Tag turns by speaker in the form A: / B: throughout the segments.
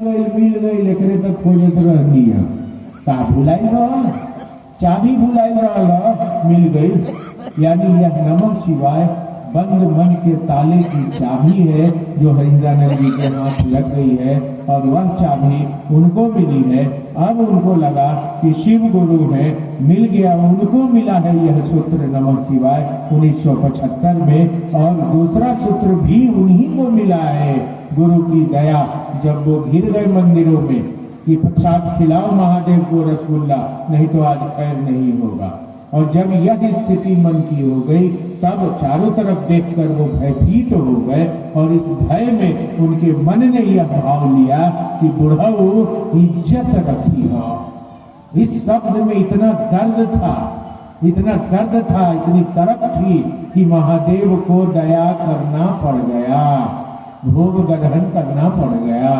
A: मिल गई लेकरे तक खोजत रह गया का भुलाई रहा, चाबी भुलाई रहा, मिल गई। यानी यह नमः शिवाय बंद मन के ताले की चाबी है जो हरिंद्रानंद जी के हाथ लग गई है और वह चाबी उनको मिली है। अब उनको लगा कि शिव गुरु है, मिल गया, उनको मिला है यह सूत्र नमः शिवाय 1975 में। और दूसरा सूत्र भी उन्हीं को मिला है, गुरु की दया। जब वो घिर गए मंदिरों में कि प्रसाद खिलाओ महादेव को रसगुल्ला, नहीं तो आज खैर नहीं होगा। और जब यह स्थिति मन की हो गई तब चारों तरफ देखकर वो भयभीत हो गए और इस भय में उनके मन ने यह भाव लिया कि बुढ़ऊ इज्जत रखी हो। इस शब्द में इतना दर्द था, इतना दर्द था, इतनी तड़प थी कि महादेव को दया करना पड़ गया, भोग ग्रहण करना पड़ गया।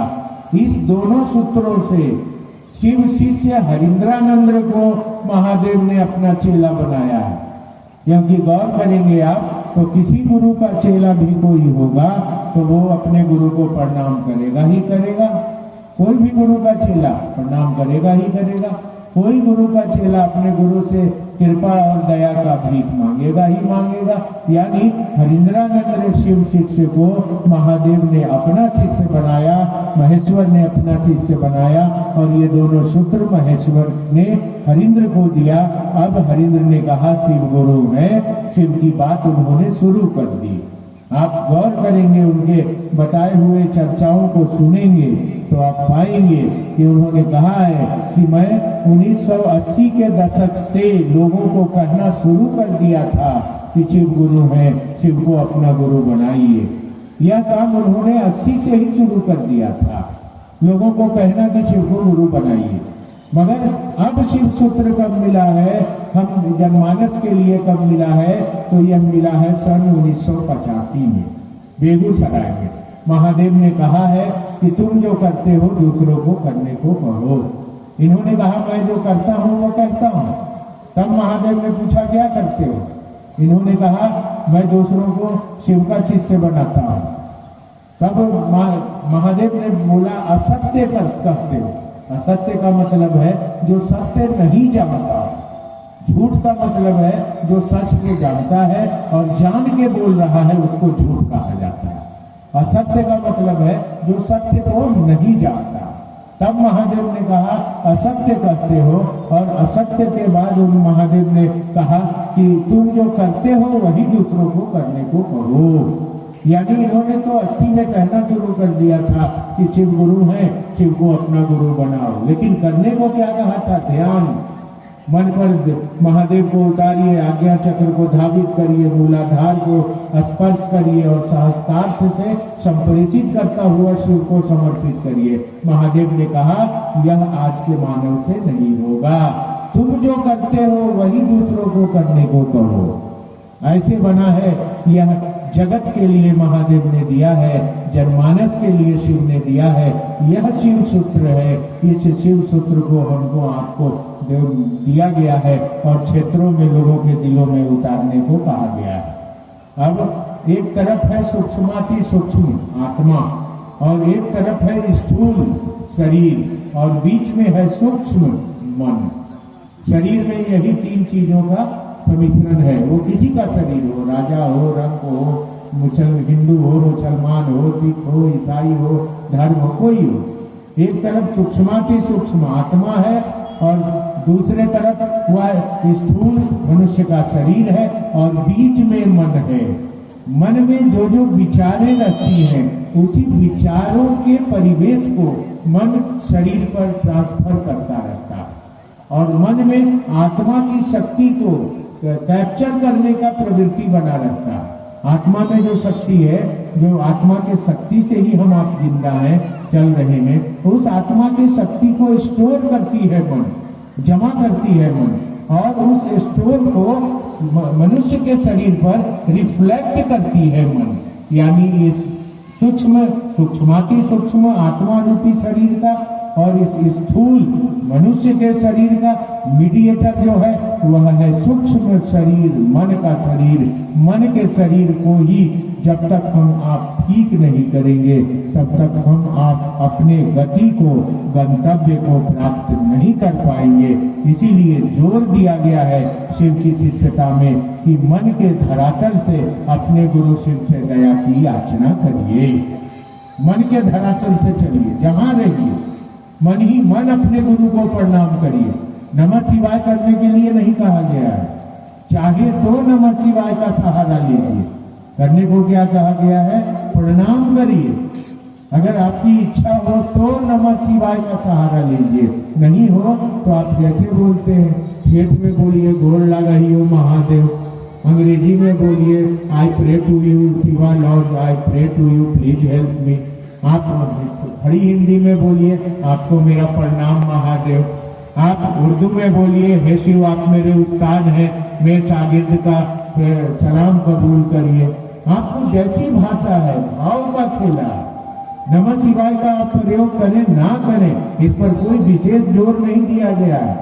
A: इस दोनों सूत्रों से शिव शिष्य हरिंद्रानंद को महादेव ने अपना चेला बनाया है। क्योंकि गौर करेंगे आप तो किसी गुरु का चेला भी कोई होगा तो वो अपने गुरु को प्रणाम करेगा ही करेगा। कोई भी गुरु का चेला प्रणाम करेगा ही करेगा। कोई गुरु का चेला अपने गुरु से कृपा और दया का भीख मांगेगा ही मांगेगा। यानी हरिंद्रानंद ने शिव शिष्य को महादेव ने अपना शिष्य बनाया, महेश्वर ने अपना शिष्य बनाया और ये दोनों सूत्र महेश्वर ने हरिंद्र को दिया। अब हरिंद्र ने कहा शिव गुरु है, शिव की बात उन्होंने शुरू कर दी। आप गौर करेंगे, उनके बताए हुए चर्चाओं को सुनेंगे तो आप पाएंगे कि उन्होंने कहा है कि मैं 1980 के दशक से लोगों को कहना शुरू कर दिया था कि शिव गुरु है, शिव को अपना गुरु बनाइए। यह काम उन्होंने 80 से ही शुरू कर दिया था, लोगों को कहना कि शिव को गुरु बनाइए। मगर अब शिव सूत्र कब मिला है, हम जनमानस के लिए कब मिला है, तो यह मिला है सन 1985 में बेगूसराय में। महादेव ने कहा है कि तुम जो करते हो दूसरों को करने को कहो। इन्होंने कहा मैं जो करता हूँ वो कहता हूँ। तब महादेव ने पूछा क्या करते हो, इन्होंने कहा मैं दूसरों को शिव का शिष्य बनाता हूँ। तब महादेव ने बोला असत्य कहते हो। असत्य का मतलब है जो सत्य नहीं जानता, झूठ का मतलब है जो सच को जानता है और जान के बोल रहा है उसको झूठ कहा जाता है। असत्य का मतलब है जो सत्य को नहीं जानता। तब महादेव ने कहा असत्य कहते हो, और असत्य के बाद उन महादेव ने कहा कि तुम जो करते हो वही दूसरों को करने को कहो। यानी इन्होंने तो 80 में कहना शुरू कर दिया था कि शिव गुरु है, शिव को अपना गुरु बनाओ, लेकिन करने को क्या कहा था, ध्यान मन पर महादेव को उतारिए, आज्ञा चक्र को धावित करिए, मूलाधार को स्पर्श करिए और सहस्त्रार्थ से संप्रेषित करता हुआ शिव को समर्पित करिए। महादेव ने कहा यह आज के मानव से नहीं होगा, तुम जो करते हो वही दूसरों को करने को कहो। ऐसे बना है, यह जगत के लिए महादेव ने दिया है, जनमानस के लिए शिव ने दिया है। यह शिव सूत्र है, इस शिव सूत्र को हमको आपको दिया गया है और क्षेत्रों में लोगों के दिलों में उतारने को कहा गया है। अब एक तरफ है सूक्ष्माति सूक्ष्म आत्मा और एक तरफ है स्थूल शरीर और बीच में है सूक्ष्म मन। शरीर में यही तीन चीजों का सम्मिश्रण है। वो किसी का शरीर हो, राजा हो, रंग हो, हिंदू हो, मुसलमान हो, सिख हो, ईसाई हो, धर्म हो, कोई हो। एक तरफ सूक्ष्माति सूक्ष्म आत्मा है और दूसरे तरफ वह स्थूल मनुष्य का शरीर है और बीच में मन है। मन में जो जो विचारें रहती हैं उसी विचारों के परिवेश को मन शरीर पर ट्रांसफर करता रहता है और मन में आत्मा की शक्ति को कैप्चर करने का प्रवृत्ति बना रहता है। आत्मा में जो शक्ति है, जो आत्मा के शक्ति से ही हम आप जिंदा हैं, चल रहे हैं, उस आत्मा की शक्ति को स्टोर करती है मन, जमा करती है मन और उस स्टोर को मनुष्य के शरीर पर रिफ्लेक्ट करती है मन। यानी इस सूक्ष्माति सूक्ष्म आत्मा रूपी शरीर का और इस स्थूल मनुष्य के शरीर का मीडिएटर जो है वह है सूक्ष्म शरीर, मन का शरीर। मन के शरीर को ही जब तक हम आप ठीक नहीं करेंगे तब तक हम आप अपने गति को, गंतव्य को प्राप्त नहीं कर पाएंगे। इसीलिए जोर दिया गया है शिव की शिष्यता में कि मन के धरातल से अपने गुरु शिव से दया की याचना करिए। मन के धरातल से चलिए, जहां रहिए मन ही मन अपने गुरु को प्रणाम करिए। नमः शिवाय करने के लिए नहीं कहा गया है, चाहे तो नमः शिवाय का सहारा लीजिए। करने को क्या कहा गया है? प्रणाम करिए। अगर आपकी इच्छा हो तो नमः शिवाय का सहारा लीजिए, नहीं हो तो आप जैसे बोलते हैं ठेठ में बोलिए, गोड़ लगाइए महादेव। अंग्रेजी में बोलिए, I pray to you Shiva lord, I pray to you please help me. आप खड़ी हिंदी में बोलिए, आपको मेरा प्रणाम महादेव। आप उर्दू में बोलिए, हे शिव आप मेरे उस्ताद हैं, मैं शागिर्द का सलाम कबूल करिए। आपको जैसी भाषा है, भाव का खेला, नमः शिवाय का आप प्रयोग करें ना करें इस पर कोई विशेष जोर नहीं दिया गया है।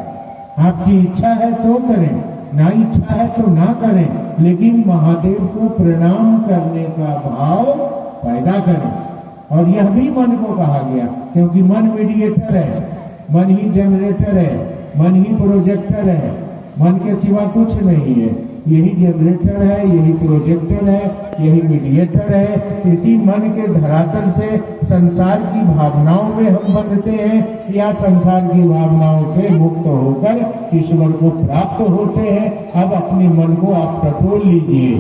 A: आपकी इच्छा है तो करें, ना इच्छा है तो ना करें, लेकिन महादेव को प्रणाम करने का भाव पैदा करें। और यह भी मन को कहा गया, क्योंकि मन मीडिएटर है, मन ही जनरेटर है, मन ही प्रोजेक्टर है, मन के सिवा कुछ नहीं है। यही जनरेटर है, यही प्रोजेक्टर है, यही मीडिएटर है। इसी मन के धरातल से संसार की भावनाओं में हम बंधते हैं या संसार की भावनाओं से मुक्त होकर ईश्वर को प्राप्त होते हैं। अब अपने मन को आप टटोल लीजिए।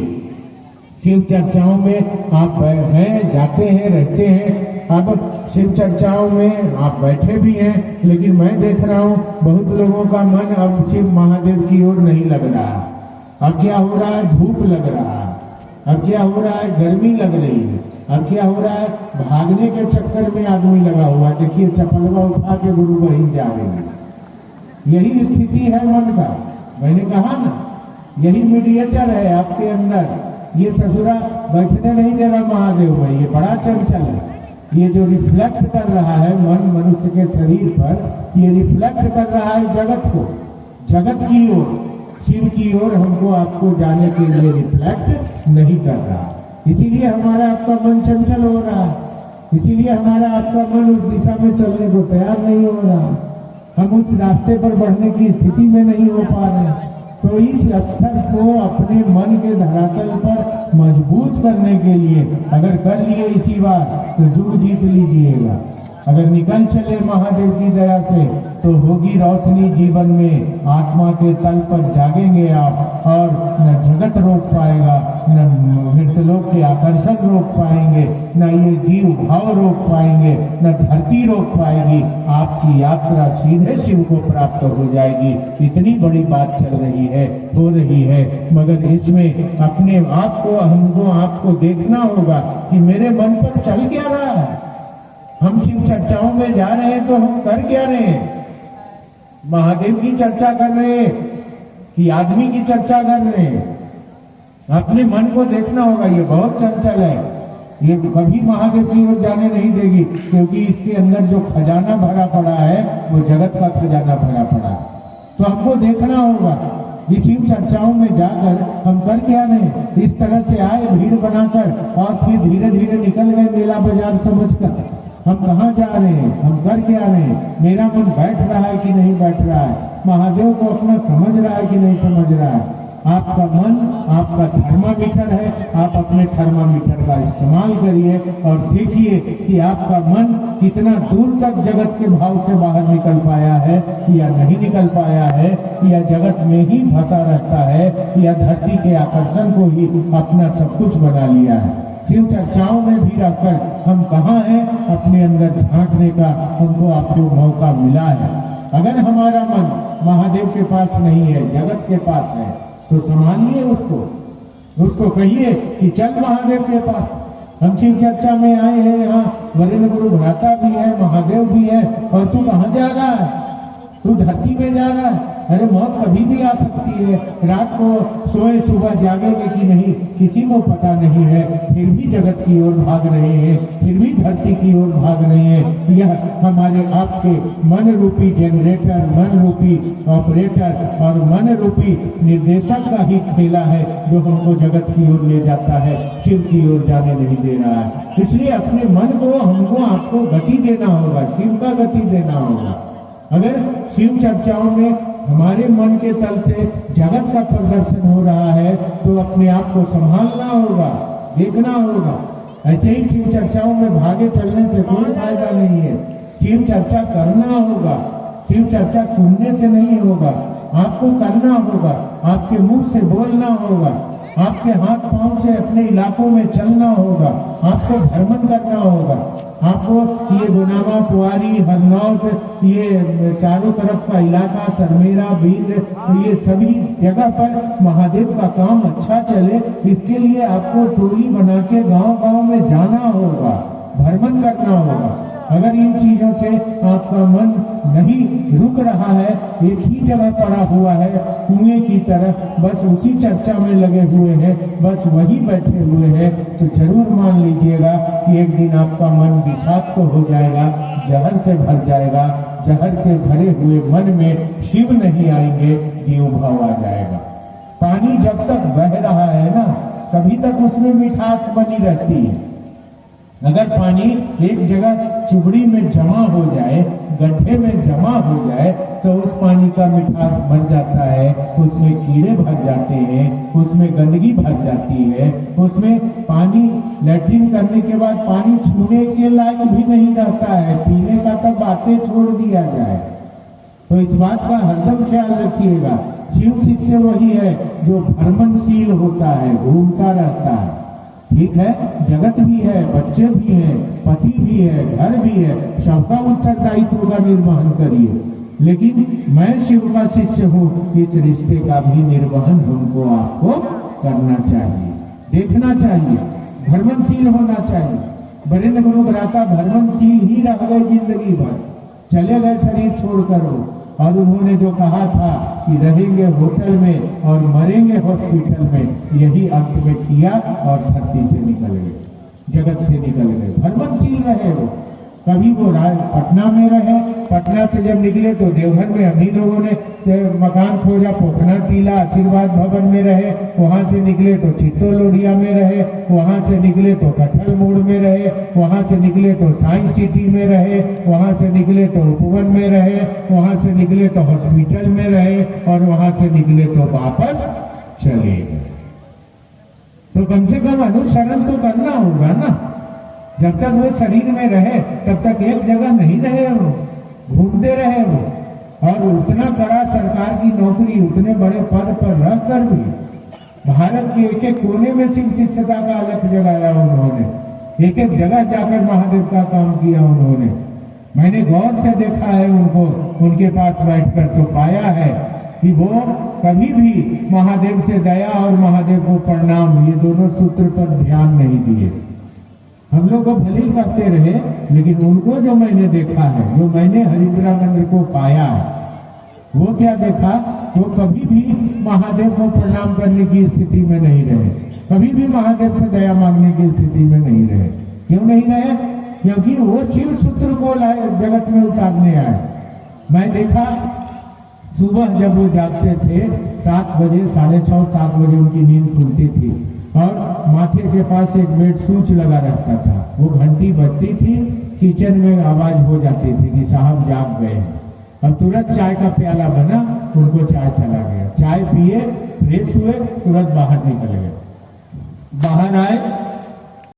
A: शिव चर्चाओं में आप हैं, जाते हैं, रहते हैं। अब शिव चर्चाओं में आप बैठे भी हैं, लेकिन मैं देख रहा हूँ बहुत लोगों का मन अब शिव महादेव की ओर नहीं लग रहा। अब क्या हो रहा है? धूप लग रहा है। अब क्या हो रहा है? गर्मी लग रही है। अब क्या हो रहा है? भागने के चक्कर में आदमी लगा हुआ। देखिए चपलवा उठा के गुरु वहीं जा रहे हैं। यही स्थिति है मन का। मैंने कहा ना, यही मीडिएटर है आपके अंदर। ये ससुरा बैठने नहीं दे रहा महादेव में, ये बड़ा चंचल है। ये जो रिफ्लेक्ट कर रहा है मन मनुष्य के शरीर पर, ये रिफ्लेक्ट कर रहा है जगत को, जगत की ओर, शिव की ओर हमको आपको जाने के लिए रिफ्लेक्ट नहीं कर रहा। इसीलिए हमारा आपका मन चंचल हो रहा है, इसीलिए हमारा आपका मन उस दिशा में चलने को तैयार नहीं हो रहा। हम उस रास्ते पर बढ़ने की स्थिति में नहीं हो पा रहे। तो इस स्तर को अपने मन के धरातल पर मजबूत करने के लिए अगर कर लिए इसी बार तो जुग जीत लीजिएगा। अगर निकल चले महादेव की दया से तो होगी रोशनी जीवन में। आत्मा के तल पर जागेंगे आप और न जगत रोक पाएगा, न मृतलोक के आकर्षण रोक पाएंगे, न ये जीव भाव रोक पाएंगे, न धरती रोक पाएगी। आपकी यात्रा सीधे शिव को प्राप्त हो जाएगी। इतनी बड़ी बात चल रही है, हो रही है, मगर इसमें अपने आप को, हमको आपको देखना होगा कि मेरे मन पर चल क्या रहा है। हम शिव चर्चाओं में जा रहे हैं तो हम कर क्या रहे हैं? महादेव की चर्चा कर रहे हैं कि आदमी की चर्चा कर रहे हैं? अपने मन को देखना होगा। ये बहुत चंचल है, ये कभी महादेव की ओर जाने नहीं देगी, क्योंकि इसके अंदर जो खजाना भरा पड़ा है वो जगत का खजाना भरा पड़ा है। तो हमको देखना होगा इस शिव चर्चाओं में जाकर हम कर क्या रहे। इस तरह से आए भीड़ बनाकर और फिर धीरे धीरे निकल गए मेला बाजार समझकर। हम कहाँ जा रहे हैं? हम कर क्या रहे हैं? मेरा मन बैठ रहा है कि नहीं बैठ रहा है? महादेव को अपना समझ रहा है कि नहीं समझ रहा है? आपका मन आपका थर्मामीटर है। आप अपने थर्मामीटर का इस्तेमाल करिए और देखिए कि आपका मन कितना दूर तक जगत के भाव से बाहर निकल पाया है या नहीं निकल पाया है, या जगत में ही फंसा रहता है, या धरती के आकर्षण को ही अपना सब कुछ बना लिया है। शिव चर्चाओं में भी रहकर हम कहाँ हैं, अपने अंदर झांकने का हमको आपको मौका मिला है। अगर हमारा मन महादेव के पास नहीं है, जगत के पास है, तो संभालिए उसको कहिए कि चल महादेव के पास। हम शिव चर्चा में आए हैं, यहाँ वरिष्ठ गुरु भ्राता भी है, महादेव भी है, और तू कहाँ जा रहा है? तू धरती में जा रहा है, अरे मौत कभी भी आ सकती है, रात को सोए सुबह जागेंगे कि नहीं किसी को पता नहीं है, फिर भी जगत की ओर भाग रहे हैं, फिर भी धरती की ओर भाग रहे हैं। यह हमारे आपके मन रूपी जनरेटर, मन रूपी ऑपरेटर और मन रूपी निर्देशक का ही खेला है जो हमको जगत की ओर ले जाता है, शिव की ओर जाने नहीं दे रहा है। इसलिए अपने मन को हमको आपको गति देना होगा, शिव का गति देना होगा। अगर शिव चर्चाओं में हमारे मन के तल से जगत का प्रदर्शन हो रहा है तो अपने आप को संभालना होगा, देखना होगा। ऐसे ही शिव चर्चाओं में भागे चलने से कोई फायदा नहीं है। शिव चर्चा करना होगा, शिव चर्चा सुनने से नहीं होगा, आपको करना होगा, आपके मुंह से बोलना होगा, आपके हाथ पांव से अपने इलाकों में चलना होगा, आपको भ्रमण करना होगा, आपको ये गुनामा, पुआरी, हरनौत, ये चारों तरफ का इलाका, सरमेरा, बीज, ये सभी जगह पर महादेव का काम अच्छा चले, इसके लिए आपको टोली बना के गांव-गांव में जाना होगा, भ्रमण करना होगा। अगर इन चीजों से आपका मन नहीं रुक रहा है, एक ही जगह पड़ा हुआ है कुएं की तरह, बस उसी चर्चा में लगे हुए हैं, बस वही बैठे हुए हैं, तो जरूर मान लीजिएगा कि एक दिन आपका मन विषाक्त हो जाएगा, जहर से भर जाएगा। जहर से भरे हुए मन में शिव नहीं आएंगे, जीव भाव आ जाएगा। पानी जब तक बह रहा है ना, तभी तक उसमें मिठास बनी रहती है। अगर पानी एक जगह चुबड़ी में जमा हो जाए, गड्ढे में जमा हो जाए, तो उस पानी का मिठास मर जाता है, उसमें कीड़े भर जाते हैं, उसमें गंदगी भर जाती है, उसमें पानी लैट्रिन करने के बाद पानी छूने के लायक भी नहीं रहता है, पीने का तब बातें छोड़ दिया जाए। तो इस बात का हरदम ख्याल रखिएगा। शिव शिष्य वही है जो भ्रमणशील होता है, घूमता रहता है। ठीक है, जगत भी है, बच्चे भी हैं, पति भी है, घर भी है, सबका उत्तरदायित्व का निर्वहन करिए। लेकिन मैं शिव का शिष्य हूँ, इस रिश्ते का भी निर्वहन हमको आपको करना चाहिए, देखना चाहिए, भ्रमणशील होना चाहिए। वरेण्य गुरु भ्राता भ्रमणशील ही रह गए जिंदगी भर, चले गए शरीर छोड़कर वो। और उन्होंने जो कहा था कि रहेंगे होटल में और मरेंगे हॉस्पिटल में, यही अंत में किया और धरती से निकल गए, जगत से निकल गए। भ्रमणशील रहे वो, कभी वो पटना में रहे, पटना से जब निकले तो देवघर में हम ही लोगों ने मकान खोजा, पोखना टीला आशीर्वाद भवन में रहे, वहां से निकले तो चित्तो लोढ़िया में रहे, वहां से निकले तो कटहल मोड़ में रहे, वहां से निकले तो साइंस सिटी में रहे, वहां से निकले तो उपवन में रहे, वहां से निकले तो हॉस्पिटल में रहे, और वहां से निकले तो वापस चले गए। तो कम से कम अनुसरण तो करना होगा ना। जब तक वो शरीर में रहे तब तक एक जगह नहीं रहे, वो घूमते रहे वो। और उतना कड़ा सरकार की नौकरी, उतने बड़े पद पर रहकर भी भारत के एक एक कोने में शिव शिष्यता का अलख जगाया उन्होंने, एक एक जगह जाकर महादेव का काम किया उन्होंने। मैंने गौर से देखा है उनको, उनके पास बैठकर तो पाया है कि वो कभी भी महादेव से दया और महादेव को प्रणाम, ये दोनों सूत्र पर ध्यान नहीं दिए। हम लोग को भले ही करते रहे, लेकिन उनको जो मैंने देखा है, जो मैंने हरिद्रानंद को पाया है, वो क्या देखा, वो कभी भी महादेव को प्रणाम करने की स्थिति में नहीं रहे, कभी भी महादेव से दया मांगने की स्थिति में नहीं रहे। क्यों नहीं रहे? क्योंकि वो शिव सूत्र को जगत में उतारने आए। मैं देखा सुबह जब वो जागते थे 7 बजे, 6:30, 7 बजे उनकी नींद खुलती थी, और माथे के पास एक बेड सूच लगा रहता था। वो घंटी बजती थी, किचन में आवाज हो जाती थी कि साहब जाग गए हैं। अब तुरंत चाय का प्याला बना, उनको चाय चला गया, चाय पिए, फ्रेश हुए, तुरंत बाहर निकल गए। बाहर आए